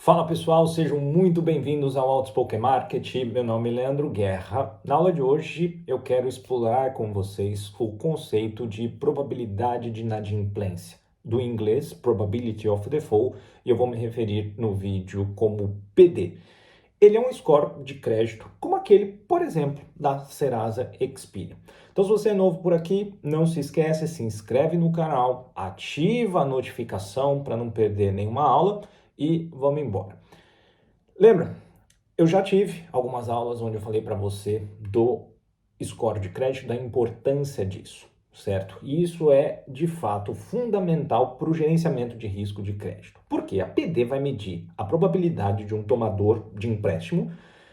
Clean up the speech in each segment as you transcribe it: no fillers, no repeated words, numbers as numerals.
Fala pessoal, sejam muito bem-vindos ao Outspoken Market. Meu nome é Leandro Guerra. Na aula de hoje eu quero explorar com vocês o conceito de probabilidade de inadimplência, do inglês Probability of Default, e eu vou me referir no vídeo como PD. Ele é um score de crédito como aquele, por exemplo, da Serasa Experian. Então, se você é novo por aqui, não se esquece, se inscreve no canal, ativa a notificação para não perder nenhuma aula e vamos embora. Lembra, eu já tive algumas aulas onde eu falei para você do score de crédito, da importância disso, certo? E isso é, de fato, fundamental para o gerenciamento de risco de crédito. Porque a PD vai medir a probabilidade de um tomador de empréstimo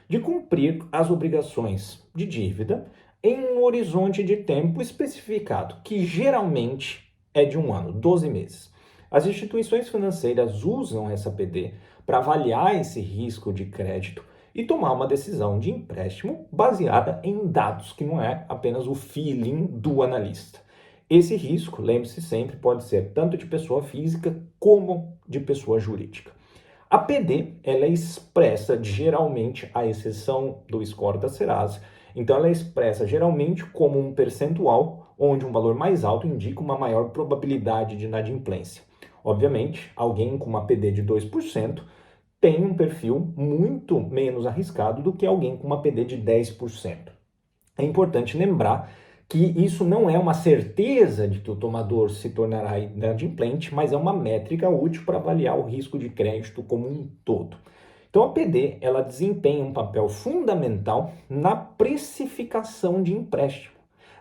de cumprir as obrigações de dívida em um horizonte de tempo especificado, que geralmente é de um ano, 12 meses. As instituições financeiras usam essa PD para avaliar esse risco de crédito e tomar uma decisão de empréstimo baseada em dados, que não é apenas o feeling do analista. Esse risco, lembre-se sempre, pode ser tanto de pessoa física como de pessoa jurídica. A PD, ela é expressa geralmente, à exceção do score da Serasa, então ela é expressa geralmente como um percentual, onde um valor mais alto indica uma maior probabilidade de inadimplência. Obviamente, alguém com uma PD de 2% tem um perfil muito menos arriscado do que alguém com uma PD de 10%. É importante lembrar que isso não é uma certeza de que o tomador se tornará inadimplente, mas é uma métrica útil para avaliar o risco de crédito como um todo. Então a PD, ela desempenha um papel fundamental na precificação de empréstimo,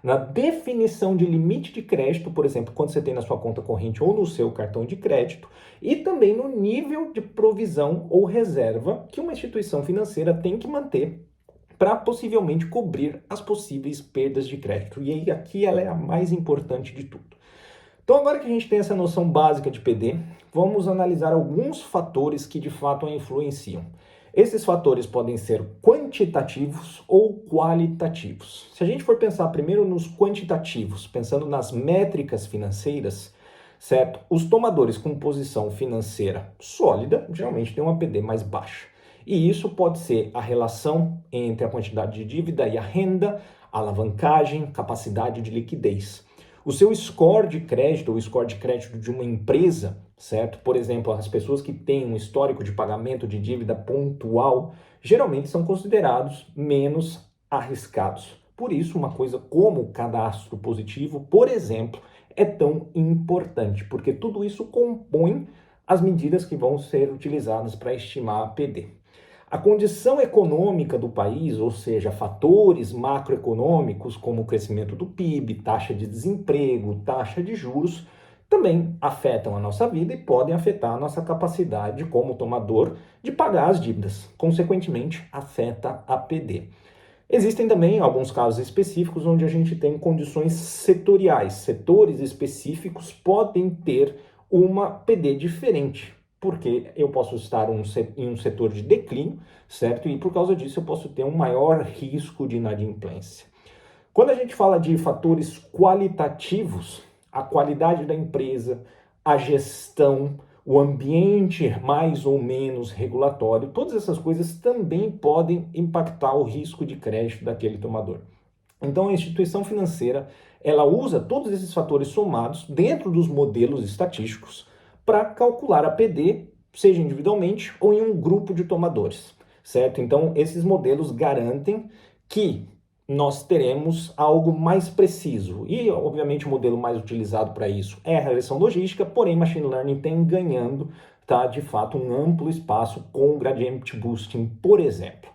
na definição de limite de crédito, por exemplo, quando você tem na sua conta corrente ou no seu cartão de crédito, e também no nível de provisão ou reserva que uma instituição financeira tem que manter para possivelmente cobrir as possíveis perdas de crédito. E aí aqui ela é a mais importante de tudo. Então agora que a gente tem essa noção básica de PD, vamos analisar alguns fatores que de fato a influenciam. Esses fatores podem ser quantitativos ou qualitativos. Se a gente for pensar primeiro nos quantitativos, pensando nas métricas financeiras, certo? Os tomadores com posição financeira sólida geralmente têm uma PD mais baixa. E isso pode ser a relação entre a quantidade de dívida e a renda, alavancagem, capacidade de liquidez. O seu score de crédito, ou score de crédito de uma empresa, certo? Por exemplo, as pessoas que têm um histórico de pagamento de dívida pontual, geralmente são considerados menos arriscados. Por isso, uma coisa como o cadastro positivo, por exemplo, é tão importante, porque tudo isso compõe as medidas que vão ser utilizadas para estimar a PD. A condição econômica do país, ou seja, fatores macroeconômicos como o crescimento do PIB, taxa de desemprego, taxa de juros, também afetam a nossa vida e podem afetar a nossa capacidade como tomador de pagar as dívidas. Consequentemente, afeta a PD. Existem também alguns casos específicos onde a gente tem condições setoriais. Setores específicos podem ter uma PD diferente, porque eu posso estar em um setor de declínio, certo? E por causa disso eu posso ter um maior risco de inadimplência. Quando a gente fala de fatores qualitativos, a qualidade da empresa, a gestão, o ambiente mais ou menos regulatório, todas essas coisas também podem impactar o risco de crédito daquele tomador. Então a instituição financeira, ela usa todos esses fatores somados dentro dos modelos estatísticos para calcular a PD, seja individualmente ou em um grupo de tomadores, certo? Então esses modelos garantem que nós teremos algo mais preciso. E, obviamente, o modelo mais utilizado para isso é a regressão logística, porém, Machine Learning tem ganhando, tá, de fato, um amplo espaço com o Gradient Boosting, por exemplo.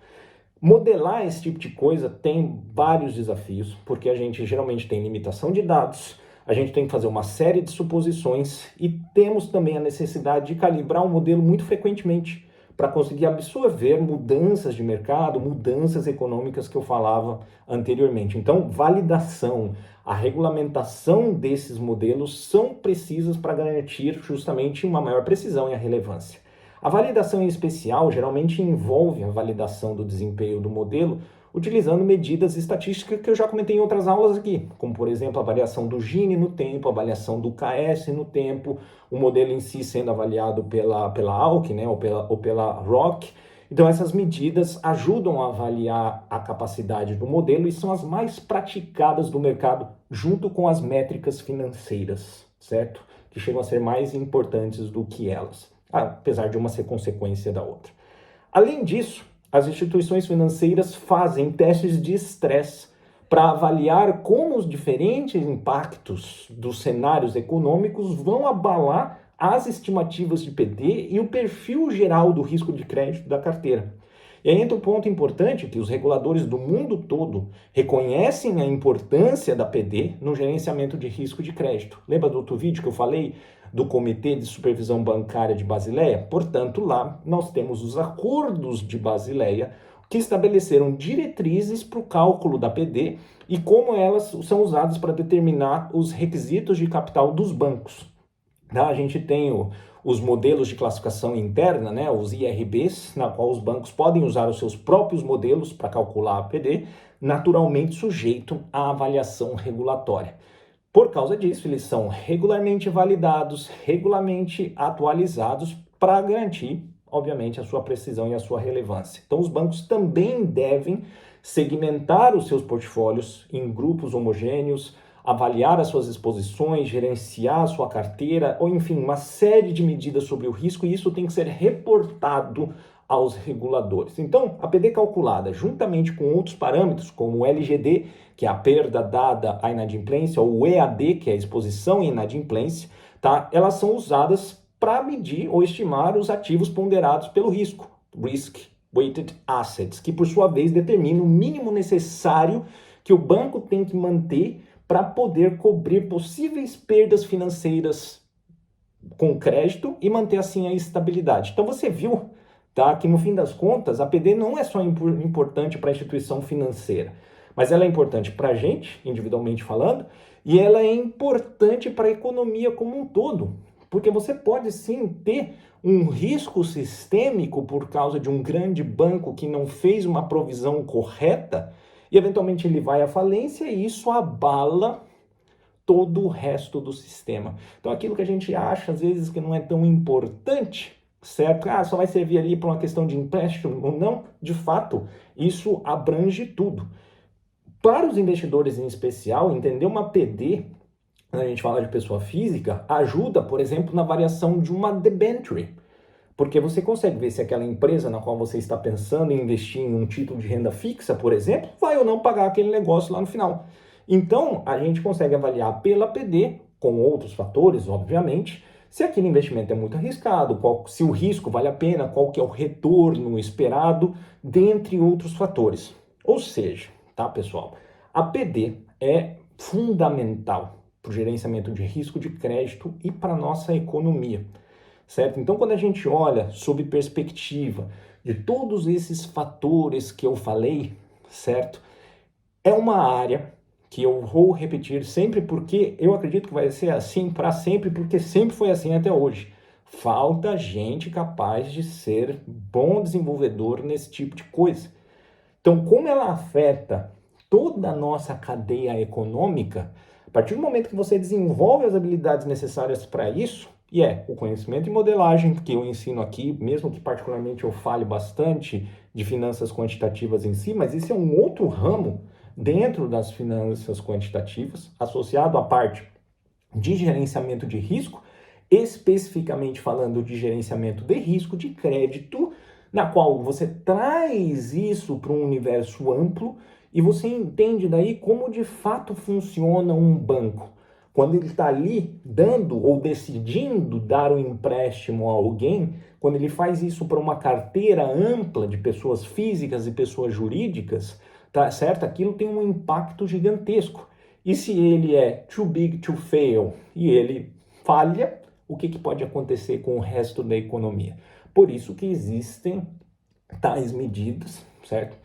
Modelar esse tipo de coisa tem vários desafios, porque a gente geralmente tem limitação de dados, a gente tem que fazer uma série de suposições e temos também a necessidade de calibrar o modelo muito frequentemente para conseguir absorver mudanças de mercado, mudanças econômicas que eu falava anteriormente. Então, validação, a regulamentação desses modelos são precisas para garantir justamente uma maior precisão e a relevância. A validação em especial geralmente envolve a validação do desempenho do modelo utilizando medidas estatísticas que eu já comentei em outras aulas aqui, como por exemplo a variação do Gini no tempo, a variação do KS no tempo, o modelo em si sendo avaliado pela ALC, né, ou pela ROC. Então essas medidas ajudam a avaliar a capacidade do modelo e são as mais praticadas do mercado junto com as métricas financeiras, certo? Que chegam a ser mais importantes do que elas, apesar de uma ser consequência da outra. Além disso, as instituições financeiras fazem testes de estresse para avaliar como os diferentes impactos dos cenários econômicos vão abalar as estimativas de PD e o perfil geral do risco de crédito da carteira. E aí entra um ponto importante que os reguladores do mundo todo reconhecem a importância da PD no gerenciamento de risco de crédito. Lembra do outro vídeo que eu falei do Comitê de Supervisão Bancária de Basileia? Portanto, lá nós temos os acordos de Basileia que estabeleceram diretrizes para o cálculo da PD e como elas são usadas para determinar os requisitos de capital dos bancos. A gente tem os modelos de classificação interna, né, os IRBs, na qual os bancos podem usar os seus próprios modelos para calcular a PD, naturalmente sujeito à avaliação regulatória. Por causa disso, eles são regularmente validados, regularmente atualizados para garantir, obviamente, a sua precisão e a sua relevância. Então, os bancos também devem segmentar os seus portfólios em grupos homogêneos, avaliar as suas exposições, gerenciar a sua carteira, ou enfim, uma série de medidas sobre o risco, e isso tem que ser reportado aos reguladores. Então, a PD calculada, juntamente com outros parâmetros, como o LGD, que é a perda dada à inadimplência, ou o EAD, que é a exposição em inadimplência, tá? Elas são usadas para medir ou estimar os ativos ponderados pelo risco, Risk Weighted Assets, que por sua vez determina o mínimo necessário que o banco tem que manter para poder cobrir possíveis perdas financeiras com crédito e manter assim a estabilidade. Então você viu, tá, que no fim das contas a PD não é só importante para a instituição financeira, mas ela é importante para a gente, individualmente falando, e ela é importante para a economia como um todo, porque você pode sim ter um risco sistêmico por causa de um grande banco que não fez uma provisão correta, e eventualmente ele vai à falência e isso abala todo o resto do sistema. Então aquilo que a gente acha às vezes que não é tão importante, certo? Só vai servir ali para uma questão de empréstimo ou não, de fato, isso abrange tudo. Para os investidores em especial, entender uma PD, quando a gente fala de pessoa física, ajuda, por exemplo, na variação de uma debenture. Porque você consegue ver se aquela empresa na qual você está pensando em investir em um título de renda fixa, por exemplo, vai ou não pagar aquele negócio lá no final. Então, a gente consegue avaliar pela PD, com outros fatores, obviamente, se aquele investimento é muito arriscado, se o risco vale a pena, qual que é o retorno esperado, dentre outros fatores. Ou seja, tá, pessoal, a PD é fundamental para o gerenciamento de risco de crédito e para a nossa economia. Certo? Então, quando a gente olha sob perspectiva de todos esses fatores que eu falei, certo? É uma área que eu vou repetir sempre porque eu acredito que vai ser assim para sempre, porque sempre foi assim até hoje. Falta gente capaz de ser bom desenvolvedor nesse tipo de coisa. Então, como ela afeta toda a nossa cadeia econômica, a partir do momento que você desenvolve as habilidades necessárias para isso, e o conhecimento e modelagem que eu ensino aqui, mesmo que particularmente eu fale bastante de finanças quantitativas em si, mas isso é um outro ramo dentro das finanças quantitativas, associado à parte de gerenciamento de risco, especificamente falando de gerenciamento de risco de crédito, na qual você traz isso para um universo amplo e você entende daí como de fato funciona um banco. Quando ele está ali dando ou decidindo dar um empréstimo a alguém, quando ele faz isso para uma carteira ampla de pessoas físicas e pessoas jurídicas, tá certo? Aquilo tem um impacto gigantesco. E se ele é too big to fail e ele falha, o que pode acontecer com o resto da economia? Por isso que existem tais medidas, certo?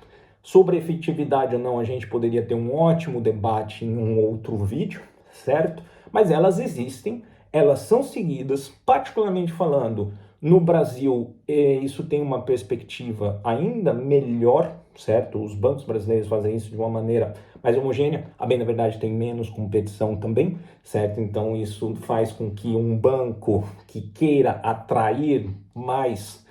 Sobre efetividade ou não, a gente poderia ter um ótimo debate em um outro vídeo, certo? Mas elas existem, elas são seguidas, particularmente falando no Brasil, isso tem uma perspectiva ainda melhor, certo? Os bancos brasileiros fazem isso de uma maneira mais homogênea, a bem na verdade tem menos competição também, certo? Então isso faz com que um banco que queira atrair mais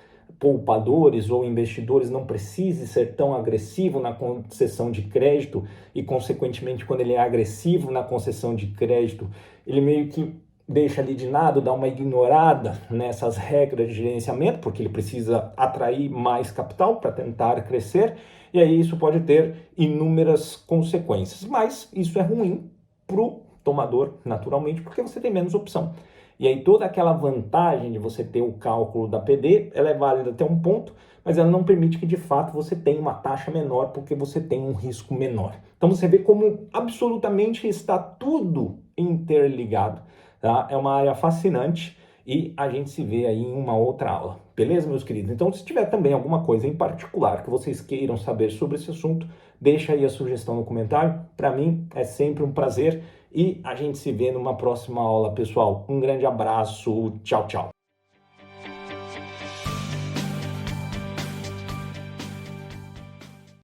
poupadores ou investidores não precise ser tão agressivo na concessão de crédito e, consequentemente, quando ele é agressivo na concessão de crédito, ele meio que deixa ali de lado, dá uma ignorada nessas regras de gerenciamento, porque ele precisa atrair mais capital para tentar crescer, e aí isso pode ter inúmeras consequências. Mas isso é ruim para o tomador, naturalmente, porque você tem menos opção. E aí toda aquela vantagem de você ter o cálculo da PD, ela é válida até um ponto, mas ela não permite que de fato você tenha uma taxa menor, porque você tem um risco menor. Então você vê como absolutamente está tudo interligado. Tá? É uma área fascinante e a gente se vê aí em uma outra aula. Beleza, meus queridos? Então, se tiver também alguma coisa em particular que vocês queiram saber sobre esse assunto, deixa aí a sugestão no comentário. Para mim é sempre um prazer e a gente se vê numa próxima aula, pessoal. Um grande abraço. Tchau, tchau.